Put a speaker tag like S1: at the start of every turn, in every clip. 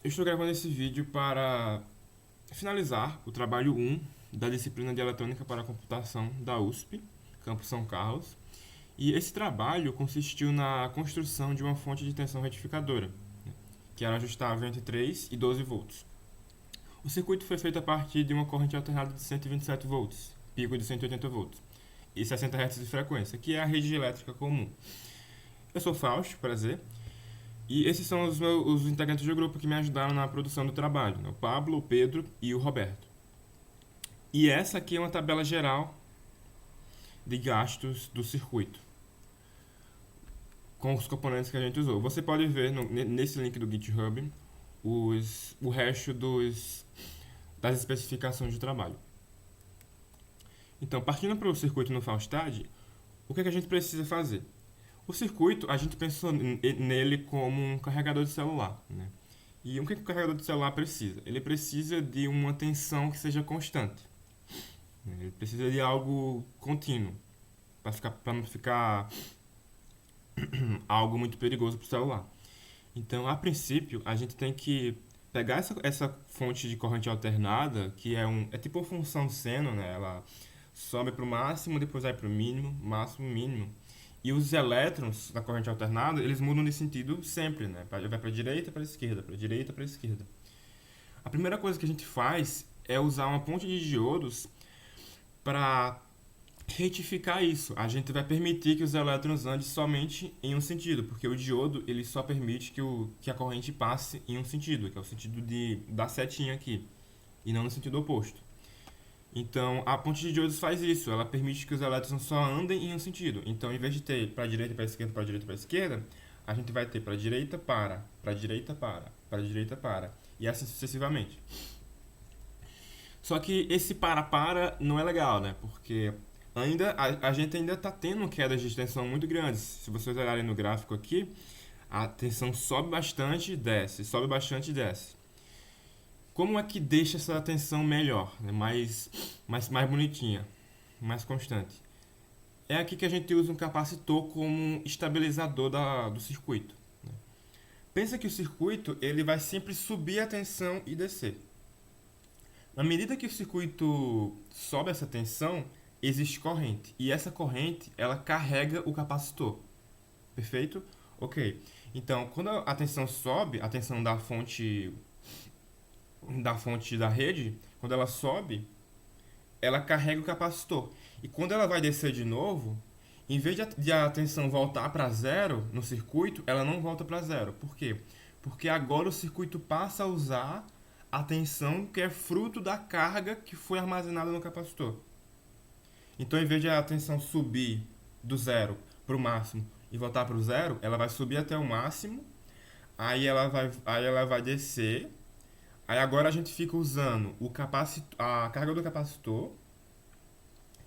S1: Eu estou gravando esse vídeo para finalizar o trabalho 1 da disciplina de Eletrônica para a Computação da USP, Campus São Carlos. E esse trabalho consistiu na construção de uma fonte de tensão retificadora, que era ajustável entre 3 e 12 volts. O circuito foi feito a partir de uma corrente alternada de 127 volts, pico de 180 volts, e 60 Hz de frequência, que é a rede elétrica comum. Eu sou Fausto, prazer. E esses são os integrantes do grupo que me ajudaram na produção do trabalho, né? O Pablo, o Pedro e o Roberto. E essa aqui é uma tabela geral de gastos do circuito, com os componentes que a gente usou. Você pode ver nesse link do GitHub o resto das especificações de trabalho. Então, partindo para o circuito no Faustad, o que a gente precisa fazer? O circuito, a gente pensou nele como um carregador de celular, né? E o que o carregador de celular precisa? Ele precisa de uma tensão que seja constante, né? Ele precisa de algo contínuo, para não ficar algo muito perigoso para o celular. Então, a princípio, a gente tem que pegar essa fonte de corrente alternada, que é tipo uma função seno, né? Ela sobe para o máximo, depois vai para o mínimo, máximo, mínimo. E os elétrons da corrente alternada, eles mudam de sentido sempre, né? Vai para a direita, para a esquerda, para a direita, para a esquerda. A primeira coisa que a gente faz é usar uma ponte de diodos para retificar isso. A gente vai permitir que os elétrons andem somente em um sentido, porque o diodo ele só permite que a corrente passe em um sentido, que é o sentido da setinha aqui, e não no sentido oposto. Então, a ponte de diodos faz isso, ela permite que os elétrons só andem em um sentido. Então, em vez de ter para a direita, para a esquerda, para a direita, para a esquerda, a gente vai ter para a direita, para a direita, para a direita, para, e assim sucessivamente. Só que esse para não é legal, né? Porque a gente ainda está tendo quedas de tensão muito grandes. Se vocês olharem no gráfico aqui, a tensão sobe bastante e desce, sobe bastante e desce. Como é que deixa essa tensão melhor, né? Mais bonitinha, mais constante? É aqui que a gente usa um capacitor como um estabilizador do circuito, né? Pensa que o circuito ele vai sempre subir a tensão e descer. Na medida que o circuito sobe essa tensão, existe corrente. E essa corrente, ela carrega o capacitor. Perfeito? Ok. Então, quando a tensão sobe, a tensão da fonte da rede, quando ela sobe, ela carrega o capacitor. E quando ela vai descer de novo, em vez de a tensão voltar para zero no circuito, ela não volta para zero. Por quê? Porque agora o circuito passa a usar a tensão que é fruto da carga que foi armazenada no capacitor. Então, em vez de a tensão subir do zero para o máximo e voltar para o zero, ela vai subir até o máximo, aí ela vai descer. Aí agora a gente fica usando a carga do capacitor,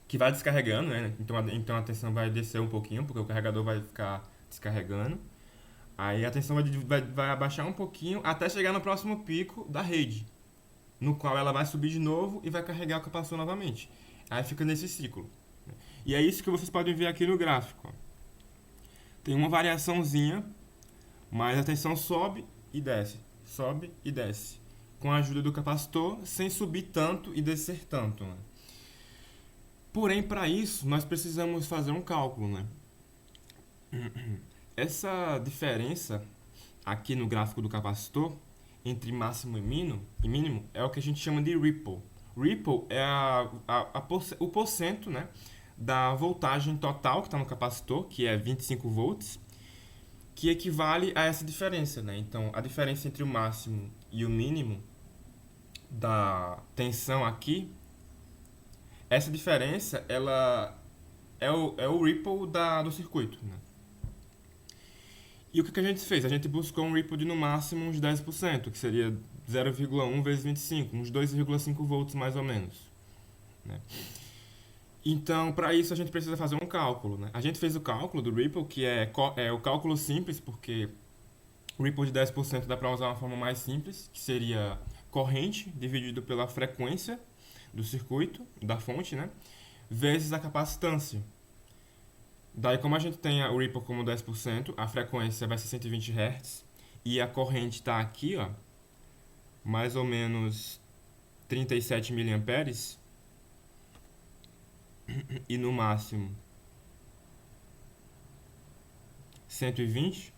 S1: que vai descarregando, né? Então a tensão vai descer um pouquinho, porque o carregador vai ficar descarregando. Aí a tensão vai abaixar um pouquinho até chegar no próximo pico da rede, no qual ela vai subir de novo e vai carregar o capacitor novamente. Aí fica nesse ciclo. E é isso que vocês podem ver aqui no gráfico, ó. Tem uma variaçãozinha, mas a tensão sobe e desce, com a ajuda do capacitor, sem subir tanto e descer tanto, né? Porém, para isso, nós precisamos fazer um cálculo, né? Essa diferença aqui no gráfico do capacitor entre máximo e mínimo é o que a gente chama de ripple. Ripple é o porcento, né, da voltagem total que está no capacitor, que é 25 volts, que equivale a essa diferença, né? Então, a diferença entre o máximo e o mínimo da tensão aqui, essa diferença, ela é o ripple do circuito, né? E o que a gente fez? A gente buscou um ripple de no máximo uns 10%, que seria 0,1 vezes 25, uns 2,5 volts mais ou menos, né? Então, para isso a gente precisa fazer um cálculo, né? A gente fez o cálculo do ripple, que é o cálculo simples, porque o ripple de 10% dá para usar uma forma mais simples, que seria corrente dividido pela frequência do circuito, da fonte, né? Vezes a capacitância. Daí, como a gente tem o ripple como 10%, a frequência vai ser 120 Hz e a corrente está aqui, ó. mais ou menos 37 miliamperes e no máximo 120,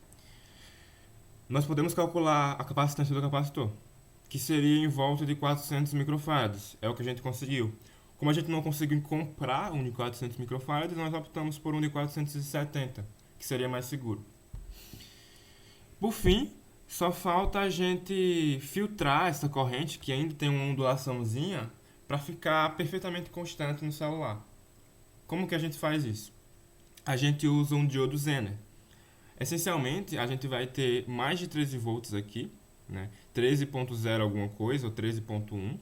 S1: nós podemos calcular a capacitância do capacitor, que seria em volta de 400 microfarads. É o que a gente conseguiu. Como a gente não conseguiu comprar um de 400 microfarads, nós optamos por um de 470, que seria mais seguro. Por fim, só falta a gente filtrar essa corrente, que ainda tem uma ondulaçãozinha, para ficar perfeitamente constante no celular. Como que a gente faz isso? A gente usa um diodo Zener. Essencialmente, a gente vai ter mais de 13 volts aqui, né? 13.0 alguma coisa, ou 13.1.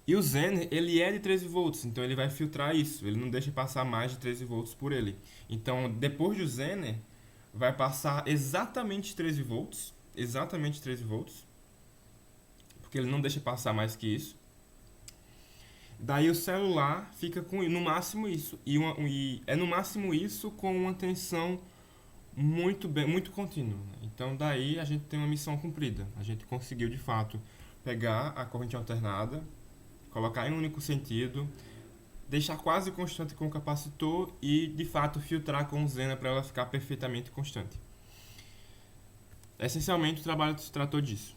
S1: E o Zener, ele é de 13 volts, então ele vai filtrar isso. Ele não deixa passar mais de 13 volts por ele. Então, depois do Zener, vai passar exatamente 13 volts. Exatamente 13 volts. Porque ele não deixa passar mais que isso. Daí o celular fica com no máximo isso. E é no máximo isso com uma tensão muito contínua. Então daí a gente tem uma missão cumprida. A gente conseguiu de fato pegar a corrente alternada, colocar em um único sentido, deixar quase constante com o capacitor e de fato filtrar com o Zener para ela ficar perfeitamente constante. Essencialmente o trabalho se tratou disso.